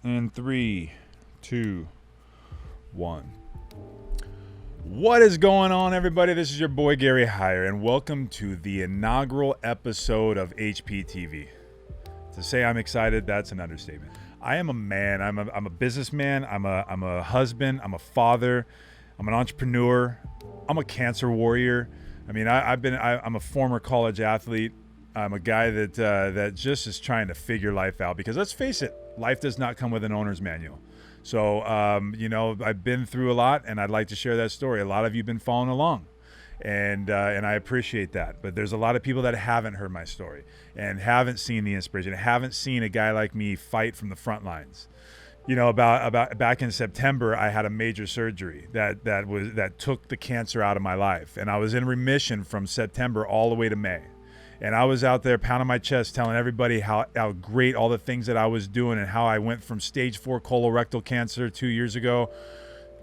In 3, 2, 1. What is going on, everybody? This is your boy Gary Heyer, and welcome to the inaugural episode of HPTV. To say I'm excited, that's an understatement. I am a man. I'm a businessman. I'm a husband. I'm a father. I'm an entrepreneur. I'm a cancer warrior. I mean, I'm a former college athlete. I'm a guy that just is trying to figure life out, because let's face it, life does not come with an owner's manual. So, I've been through a lot, and I'd like to share that story. A lot of you have been following along, and I appreciate that. But there's a lot of people that haven't heard my story and haven't seen the inspiration, haven't seen a guy like me fight from the front lines. You know, about back in September, I had a major surgery that took the cancer out of my life, and I was in remission from September all the way to May. And I was out there pounding my chest, telling everybody how great all the things that I was doing, and how I went from stage 4 colorectal cancer 2 years ago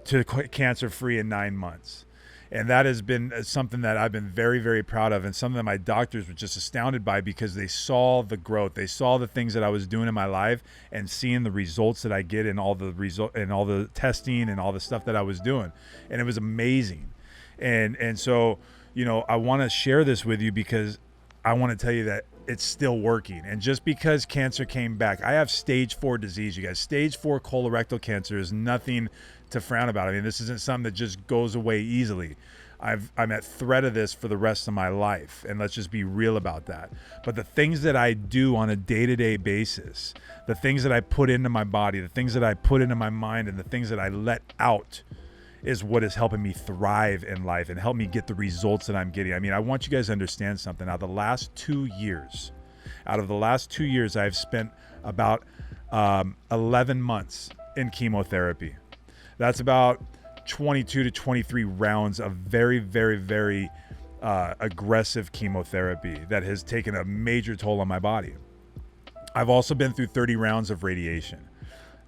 to cancer-free in 9 months. And that has been something that I've been very, very proud of, and something that my doctors were just astounded by, because they saw the growth. They saw the things that I was doing in my life, and seeing the results that I get in all the testing and all the stuff that I was doing. And it was amazing. And so, I want to share this with you, because I want to tell you that it's still working. And just because cancer came back, I have stage 4 disease, you guys. Stage 4 colorectal cancer is nothing to frown about. I mean, this isn't something that just goes away easily. I'm at threat of this for the rest of my life, and let's just be real about that. But the things that I do on a day-to-day basis, the things that I put into my body, the things that I put into my mind, and the things that I let out is what is helping me thrive in life and help me get the results that I'm getting. I mean, I want you guys to understand something. Out of the last 2 years, I've spent about 11 months in chemotherapy. That's about 22 to 23 rounds of very, very, very aggressive chemotherapy that has taken a major toll on my body. I've also been through 30 rounds of radiation,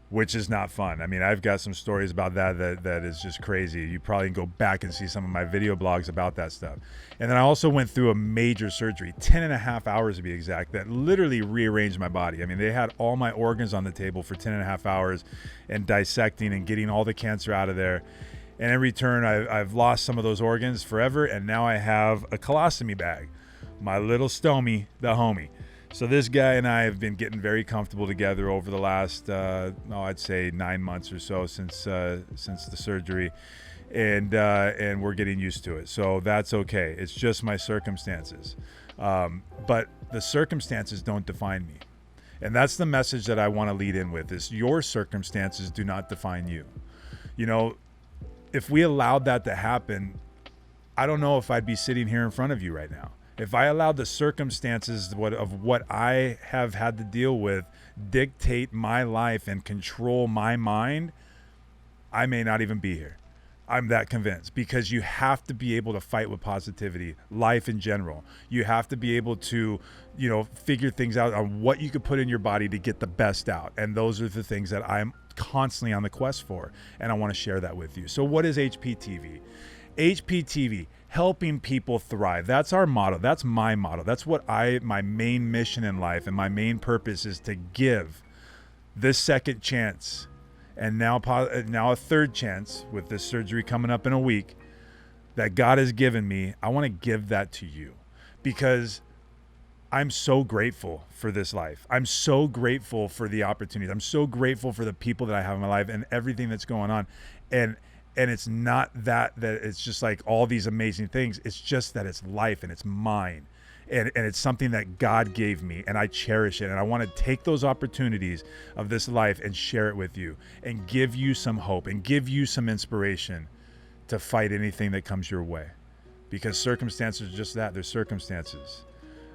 which is not fun. I mean, I've got some stories about that is just crazy. You probably can go back and see some of my video blogs about that stuff. And then I also went through a major surgery, 10 and a half hours to be exact, that literally rearranged my body. I mean, they had all my organs on the table for 10 and a half hours and dissecting and getting all the cancer out of there. And in return, I've lost some of those organs forever, and now I have a colostomy bag. My little stomie, the homie. So this guy and I have been getting very comfortable together over the last, I'd say 9 months or so since the surgery, and we're getting used to it. So that's okay. It's just my circumstances, but the circumstances don't define me, and that's the message that I want to lead in with: is your circumstances do not define you. If we allowed that to happen, I don't know if I'd be sitting here in front of you right now. If I allowed the circumstances of what I have had to deal with dictate my life and control my mind, I may not even be here. I'm that convinced, because you have to be able to fight with positivity, life in general. You have to be able to, figure things out on what you could put in your body to get the best out. And those are the things that I'm constantly on the quest for. And I want to share that with you. So what is HPTV? HPTV, helping people thrive. That's our motto. That's my motto. That's what my main mission in life, and my main purpose is to give this second chance, and now a third chance with this surgery coming up in a week that God has given me. I want to give that to you, because I'm so grateful for this life. I'm so grateful for the opportunities. I'm so grateful for the people that I have in my life and everything that's going on. And it's not that it's just like all these amazing things. It's just that it's life, and it's mine. And it's something that God gave me, and I cherish it. And I want to take those opportunities of this life and share it with you, and give you some hope, and give you some inspiration to fight anything that comes your way. Because circumstances are just that. They're circumstances.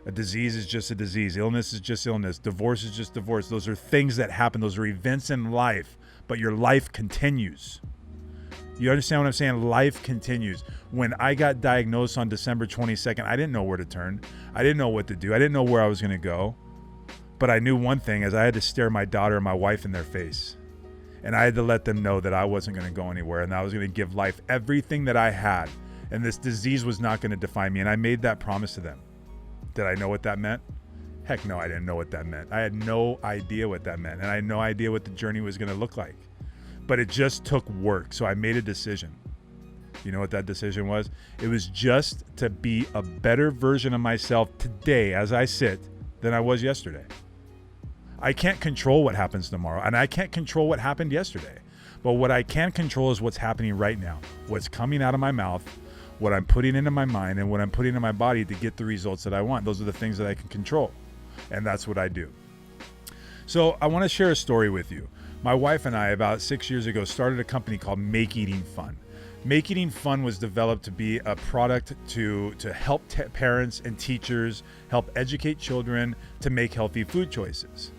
A disease is just a disease. Illness is just illness. Divorce is just divorce. Those are things that happen. Those are events in life, but your life continues. You understand what I'm saying? Life continues. When I got diagnosed on December 22nd, I didn't know where to turn. I didn't know what to do. I didn't know where I was going to go. But I knew one thing, is I had to stare my daughter and my wife in their face. And I had to let them know that I wasn't going to go anywhere, and I was going to give life everything that I had. And this disease was not going to define me. And I made that promise to them. Did I know what that meant? Heck no, I didn't know what that meant. I had no idea what that meant, and I had no idea what the journey was going to look like. But it just took work, so I made a decision. You know what that decision was? It was just to be a better version of myself today as I sit than I was yesterday. I can't control what happens tomorrow, and I can't control what happened yesterday. But what I can control is what's happening right now, what's coming out of my mouth, what I'm putting into my mind, and what I'm putting in my body to get the results that I want. Those are the things that I can control, and that's what I do. So I want to share a story with you. My wife and I, about 6 years ago, started a company called Make Eating Fun. Make Eating Fun was developed to be a product to help parents and teachers, help educate children to make healthy food choices.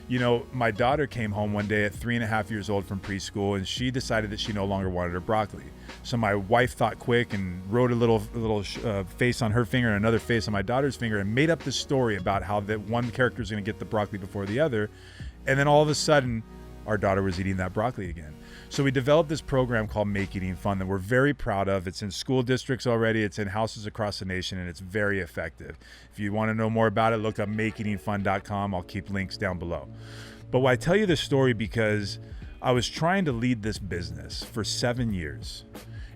You know, my daughter came home one day at 3.5 years old from preschool, and she decided that she no longer wanted her broccoli. So my wife thought quick and wrote a little face on her finger and another face on my daughter's finger and made up this story about how that one character is going to get the broccoli before the other. And then all of a sudden, our daughter was eating that broccoli again. So we developed this program called Make Eating Fun that we're very proud of. It's in school districts already. It's in houses across the nation, and it's very effective. If you want to know more about it, look up makeeatingfun.com. I'll keep links down below. But I tell you this story because I was trying to lead this business for 7 years,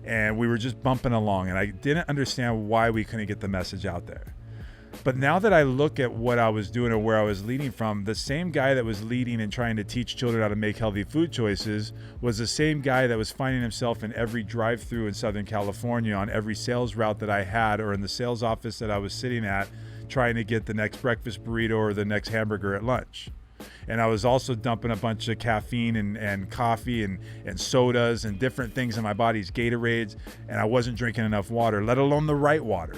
and we were just bumping along, and I didn't understand why we couldn't get the message out there. But now that I look at what I was doing or where I was leading from, the same guy that was leading and trying to teach children how to make healthy food choices was the same guy that was finding himself in every drive-through in Southern California, on every sales route that I had, or in the sales office that I was sitting at, trying to get the next breakfast burrito or the next hamburger at lunch. And I was also dumping a bunch of caffeine and coffee and sodas and different things in my body's Gatorades, and I wasn't drinking enough water, let alone the right water.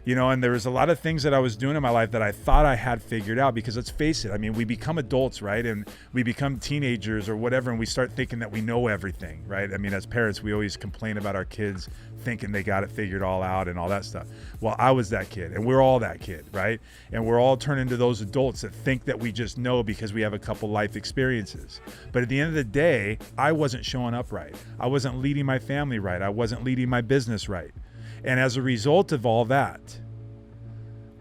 You know, and there was a lot of things that I was doing in my life that I thought I had figured out, because let's face it, I mean, we become adults, right? And we become teenagers or whatever, and we start thinking that we know everything, right? I mean, as parents, we always complain about our kids thinking they got it figured all out and all that stuff. Well, I was that kid, and we're all that kid, right? And we're all turning into those adults that think that we just know because we have a couple life experiences. But at the end of the day, I wasn't showing up right. I wasn't leading my family right. I wasn't leading my business right. And as a result of all that,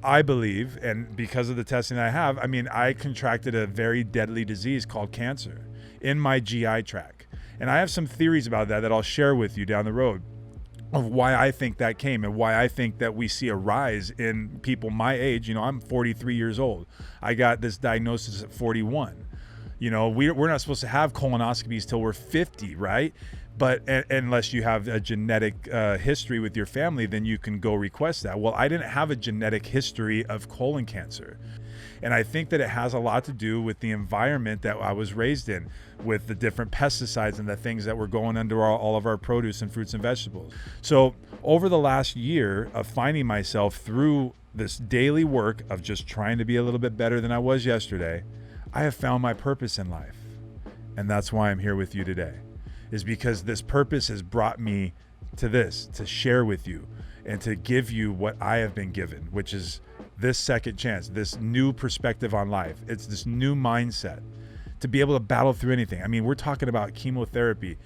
I believe, and because of the testing I have, I mean, I contracted a very deadly disease called cancer in my GI tract. And I have some theories about that I'll share with you down the road, of why I think that came and why I think that we see a rise in people my age. You know, I'm 43 years old. I got this diagnosis at 41. You know, we're not supposed to have colonoscopies till we're 50, right? But unless you have a genetic history with your family, then you can go request that. Well, I didn't have a genetic history of colon cancer. And I think that it has a lot to do with the environment that I was raised in, with the different pesticides and the things that were going under all of our produce and fruits and vegetables. So over the last year of finding myself through this daily work of just trying to be a little bit better than I was yesterday, I have found my purpose in life. And that's why I'm here with you today, is because this purpose has brought me to this, to share with you and to give you what I have been given, which is this second chance, this new perspective on life. It's this new mindset to be able to battle through anything. I mean, we're talking about chemotherapy.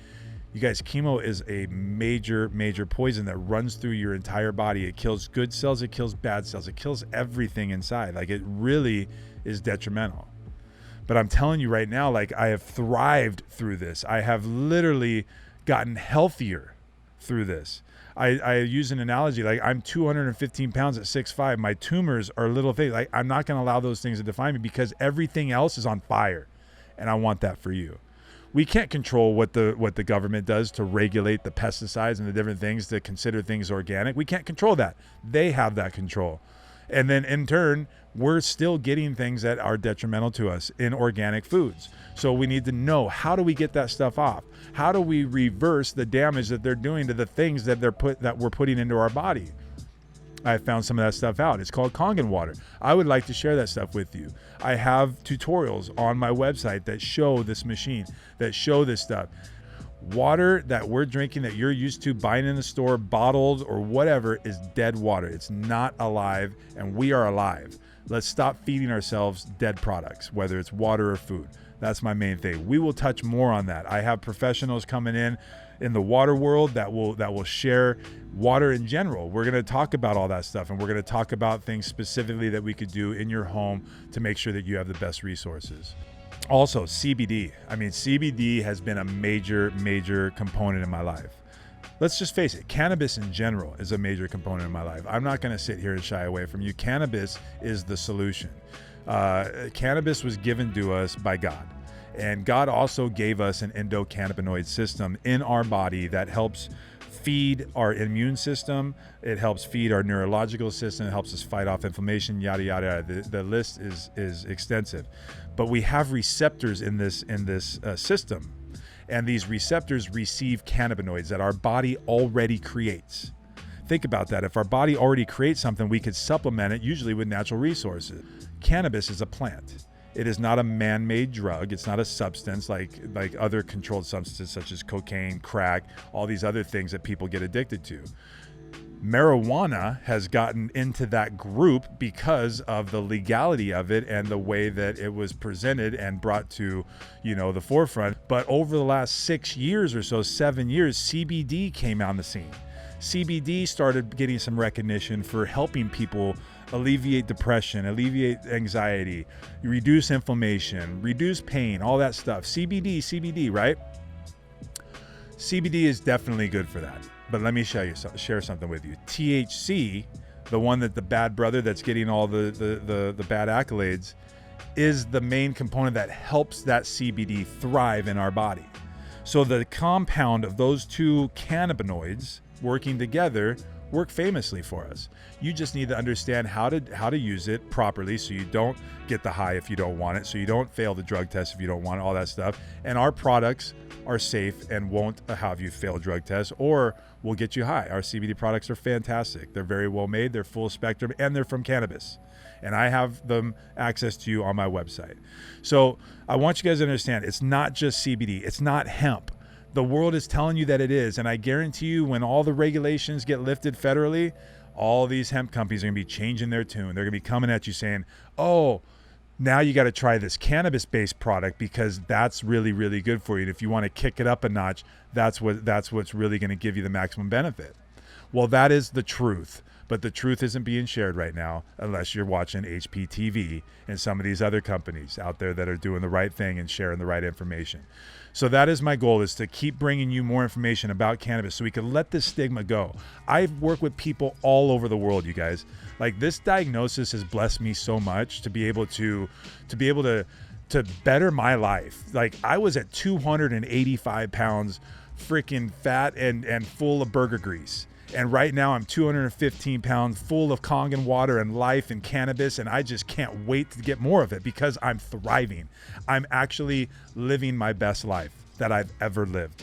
You guys, chemo is a major, major poison that runs through your entire body. It kills good cells, it kills bad cells, it kills everything inside. Like, it really is detrimental. But I'm telling you right now, like, I have thrived through this. I have literally gotten healthier through this. I use an analogy, like, I'm 215 pounds at 6'5". My tumors are little things. Like, I'm not going to allow those things to define me, because everything else is on fire. And I want that for you. We can't control what the government does to regulate the pesticides and the different things to consider things organic. We can't control that. They have that control. And then in turn, we're still getting things that are detrimental to us in organic foods. So we need to know, how do we get that stuff off? How do we reverse the damage that they're doing to the things that we're putting into our body? I found some of that stuff out. It's called Kangen water. I would like to share that stuff with you. I have tutorials on my website that show this machine, that show this stuff. Water that we're drinking, that you're used to buying in the store, bottled or whatever, is dead water. It's not alive, and we are alive. Let's stop feeding ourselves dead products, whether it's water or food. That's my main thing. We will touch more on that. I have professionals coming in the water world that will share water in general. We're going to talk about all that stuff, and we're going to talk about things specifically that we could do in your home to make sure that you have the best resources. Also, CBD. I mean, CBD has been a major component in my life. Let's just face it, cannabis in general is a major component in my life. I'm not going to sit here and shy away from you. Cannabis is the solution. Cannabis was given to us by God. And God also gave us an endocannabinoid system in our body that helps feed our immune system. It helps feed our neurological system. It helps us fight off inflammation, yada, yada, yada. The list is extensive. But we have receptors in this system. And these receptors receive cannabinoids that our body already creates. Think about that. If our body already creates something, we could supplement it usually with natural resources. Cannabis is a plant. It is not a man-made drug. It's not a substance like other controlled substances such as cocaine, crack, all these other things that people get addicted to. Marijuana has gotten into that group because of the legality of it and the way that it was presented and brought to, the forefront. But over the last 6 years or so, 7 years, CBD came on the scene. CBD started getting some recognition for helping people alleviate depression, alleviate anxiety, reduce inflammation, reduce pain, all that stuff. CBD, right? CBD is definitely good for that. But let me share something with you. THC, the one that the bad brother that's getting all the bad accolades, is the main component that helps that CBD thrive in our body. So the compound of those two cannabinoids working together work famously for us. You just need to understand how to use it properly so you don't get the high if you don't want it, so you don't fail the drug test if you don't want it, all that stuff. And our products are safe and won't have you fail drug tests or will get you high. Our CBD products are fantastic. They're very well made, they're full spectrum, and they're from cannabis. And I have them access to you on my website. So I want you guys to understand, it's not just CBD, it's not hemp. The world is telling you that it is, and I guarantee you when all the regulations get lifted federally, all these hemp companies are going to be changing their tune. They're going to be coming at you saying, oh, now you got to try this cannabis-based product because that's really, really good for you. And if you want to kick it up a notch, that's what's really going to give you the maximum benefit. Well, that is the truth. But the truth isn't being shared right now unless you're watching HPTV and some of these other companies out there that are doing the right thing and sharing the right information. So that is my goal, is to keep bringing you more information about cannabis so we can let this stigma go. I've worked with people all over the world, you guys. Like, this diagnosis has blessed me so much to be able to better my life. Like, I was at 285 pounds, freaking fat and full of burger grease. And right now I'm 215 pounds, full of Kangen water and life and cannabis, and I just can't wait to get more of it because I'm thriving. I'm actually living my best life that I've ever lived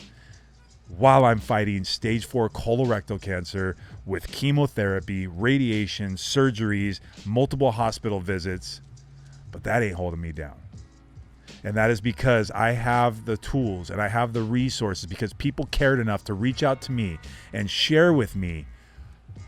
while I'm fighting stage 4 colorectal cancer with chemotherapy, radiation, surgeries, multiple hospital visits. But that ain't holding me down. And that is because I have the tools and I have the resources, because people cared enough to reach out to me and share with me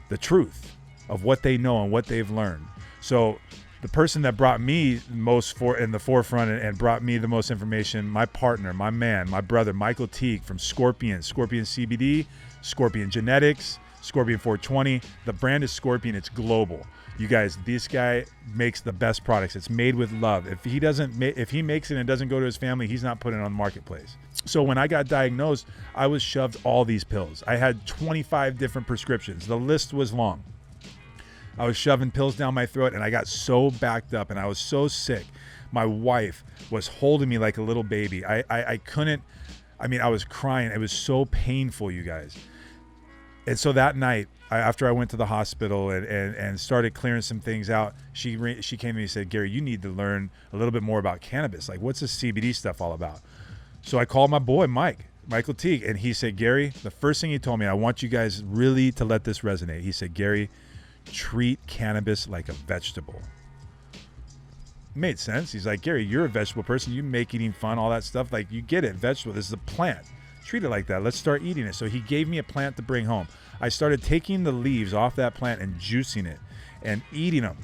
the truth of what they know and what they've learned. So the person that brought me most in the forefront and brought me the most information, my partner, my man, my brother, Michael Teague from Scorpion CBD, Scorpion Genetics, Scorpion 420. The brand is Scorpion. It's global. You guys, this guy makes the best products. It's made with love. If he makes it and doesn't go to his family, he's not putting it on the marketplace. So when I got diagnosed, I was shoved all these pills. I had 25 different prescriptions. The list was long. I was shoving pills down my throat, and I got so backed up, and I was so sick. My wife was holding me like a little baby. I was crying. It was so painful, you guys. And so that night, after I went to the hospital and started clearing some things out, she came to me and said, Gary, you need to learn a little bit more about cannabis. Like, what's this CBD stuff all about? So I called my boy, Michael Teague, and he said, Gary, the first thing he told me, I want you guys really to let this resonate. He said, Gary, treat cannabis like a vegetable. It made sense. He's like, Gary, you're a vegetable person. You make eating fun, all that stuff. Like, you get it. Vegetable, this is a plant. Treat it like that. Let's start eating it. So he gave me a plant to bring home. I started taking the leaves off that plant and juicing it and eating them.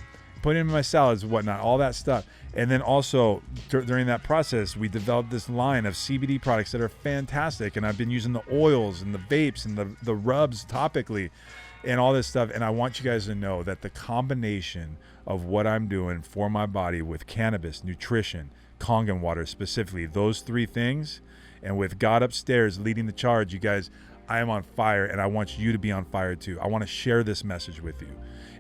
put it in my salads and whatnot, all that stuff. And then also during that process, we developed this line of CBD products that are fantastic. And I've been using the oils and the vapes and the rubs topically and all this stuff. And I want you guys to know that the combination of what I'm doing for my body with cannabis, nutrition, Kangen water specifically, those three things, and with God upstairs leading the charge, you guys, I am on fire, and I want you to be on fire too. I want to share this message with you.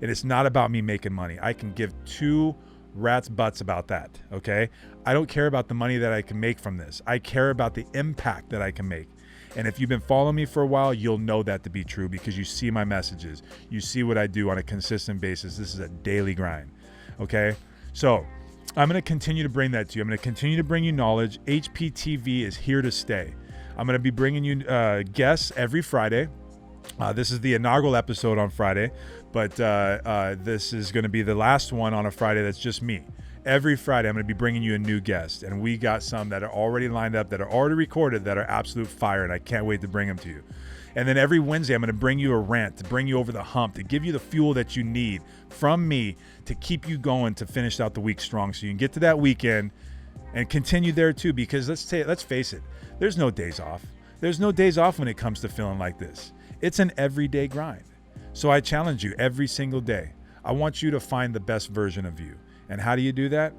And it's not about me making money. I can give two rat's butts about that, okay? I don't care about the money that I can make from this. I care about the impact that I can make. And if you've been following me for a while, you'll know that to be true because you see my messages. You see what I do on a consistent basis. This is a daily grind, okay? So I'm going to continue to bring that to you. I'm going to continue to bring you knowledge. HPTV is here to stay. I'm going to be bringing you guests every Friday. This is the inaugural episode on Friday, but this is going to be the last one on a Friday that's just me. Every Friday, I'm going to be bringing you a new guest, and we got some that are already lined up, that are already recorded, that are absolute fire, and I can't wait to bring them to you. And then every Wednesday, I'm going to bring you a rant to bring you over the hump, to give you the fuel that you need from me to keep you going to finish out the week strong so you can get to that weekend and continue there too, because let's face it, there's no days off. There's no days off when it comes to feeling like this. It's an everyday grind. So I challenge you every single day. I want you to find the best version of you. And how do you do that?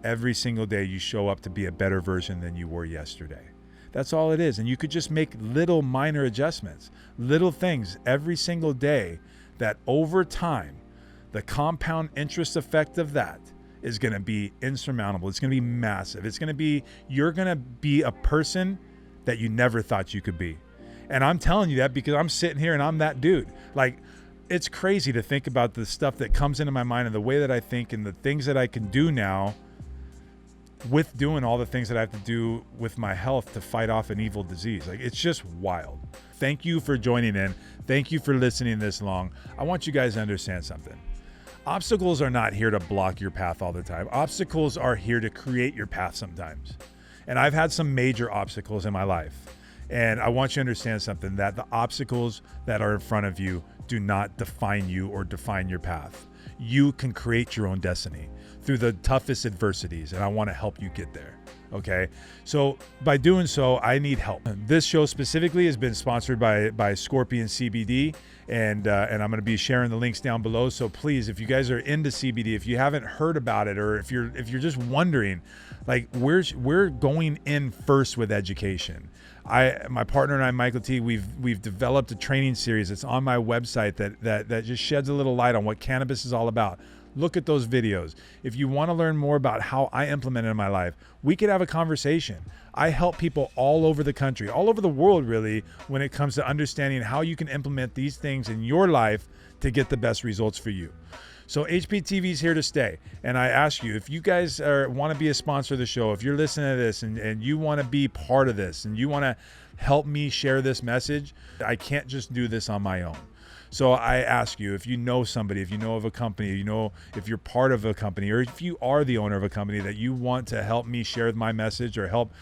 Every single day you show up to be a better version than you were yesterday. That's all it is. And you could just make little minor adjustments, little things every single day that over time, the compound interest effect of that is going to be insurmountable. It's going to be massive. You're going to be a person that you never thought you could be. And I'm telling you that because I'm sitting here and I'm that dude. Like, it's crazy to think about the stuff that comes into my mind and the way that I think and the things that I can do now with doing all the things that I have to do with my health to fight off an evil disease. Like, it's just wild. Thank you for joining in. Thank you for listening this long. I want you guys to understand something. Obstacles are not here to block your path all the time. Obstacles are here to create your path sometimes. And I've had some major obstacles in my life. And I want you to understand something, that the obstacles that are in front of you do not define you or define your path. You can create your own destiny through the toughest adversities, and I want to help you get there. Okay, so by doing so, I need help. This show specifically has been sponsored by Scorpion CBD, and I'm going to be sharing the links down below. So please, if you guys are into CBD, if you haven't heard about it, or if you're just wondering, like, we're going in first with education. My partner and I, Michael T, we've developed a training series that's on my website that just sheds a little light on what cannabis is all about. Look at those videos. If you want to learn more about how I implement it in my life, we could have a conversation. I help people all over the country, all over the world really, when it comes to understanding how you can implement these things in your life to get the best results for you. So HPTV is here to stay. And I ask you, if you guys want to be a sponsor of the show, if you're listening to this and you want to be part of this and you want to help me share this message, I can't just do this on my own. So I ask you, if you know somebody, if you know of a company, if you're part of a company, or if you are the owner of a company that you want to help me share my message or help,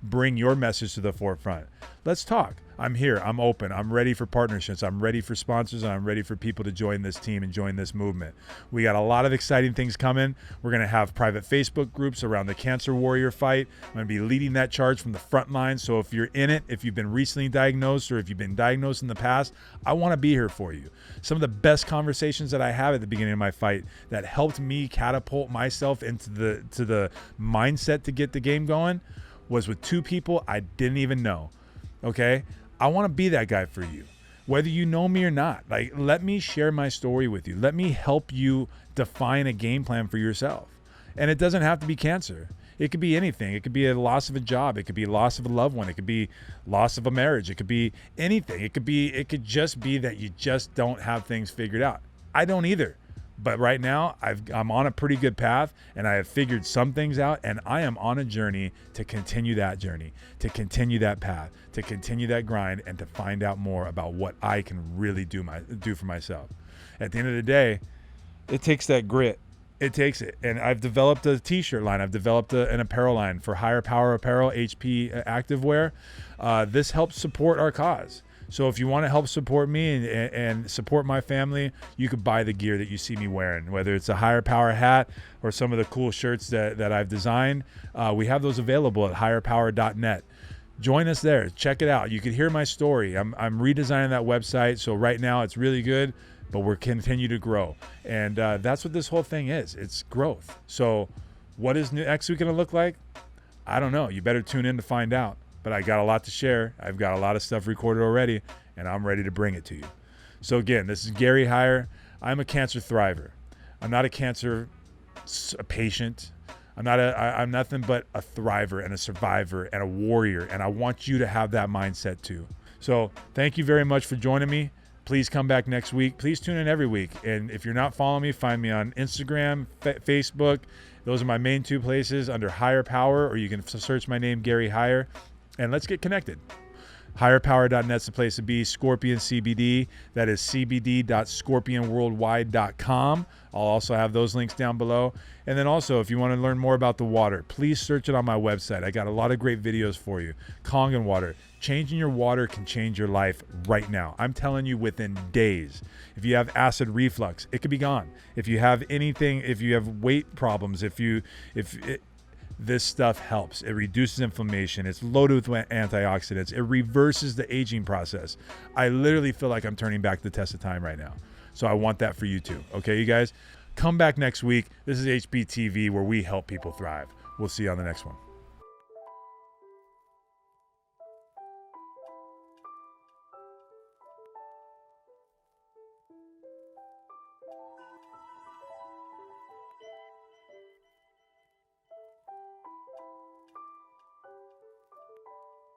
bring your message to the forefront, let's talk. I'm here. I'm open. I'm ready for partnerships. I'm ready for sponsors, and I'm ready for people to join this team and join this movement. We got a lot of exciting things coming. We're going to have private Facebook groups around the cancer warrior fight. I'm going to be leading that charge from the front line. So if you're in it, if you've been recently diagnosed, or if you've been diagnosed in the past, I want to be here for you. Some of the best conversations that I have at the beginning of my fight that helped me catapult myself into the mindset to get the game going was with two people I didn't even know. Okay? I want to be that guy for you, whether you know me or not. Like, let me share my story with you. Let me help you define a game plan for yourself. And it doesn't have to be cancer. It could be anything. It could be a loss of a job. It could be loss of a loved one. It could be loss of a marriage. It could be anything. It could just be that you just don't have things figured out. I don't either. But right now, I'm on a pretty good path, and I have figured some things out, and I am on a journey to continue that journey, to continue that path, to continue that grind, and to find out more about what I can really do for myself. At the end of the day, it takes that grit. It takes it. And I've developed a t-shirt line. I've developed an apparel line for Higher Power Apparel, HP Activewear. This helps support our cause. So if you want to help support me and support my family, you could buy the gear that you see me wearing, whether it's a Higher Power hat or some of the cool shirts that I've designed. We have those available at higherpower.net. Join us there. Check it out. You can hear my story. I'm redesigning that website. So right now it's really good, but we're continue to grow. And that's what this whole thing is. It's growth. So what is next week going to look like? I don't know. You better tune in to find out. But I got a lot to share. I've got a lot of stuff recorded already, and I'm ready to bring it to you. So again, this is Gary Heyer. I'm a cancer thriver. I'm not a cancer patient. I'm nothing but a thriver and a survivor and a warrior, and I want you to have that mindset too. So thank you very much for joining me. Please come back next week. Please tune in every week. And if you're not following me, find me on Instagram, Facebook. Those are my main two places under Higher Power, or you can search my name, Gary Heyer. And let's get connected. Higherpower.net's the place to be. Scorpion CBD. That is cbd.scorpionworldwide.com. I'll also have those links down below. And then also, if you want to learn more about the water, please search it on my website. I got a lot of great videos for you. Kangen water. Changing your water can change your life right now. I'm telling you, within days. If you have acid reflux, it could be gone. If you have anything, if you have weight problems, this stuff helps. It reduces inflammation. It's loaded with antioxidants. It reverses the aging process. I literally feel like I'm turning back the test of time right now. So I want that for you too. Okay, you guys? Come back next week. This is HPTV, where we help people thrive. We'll see you on the next one.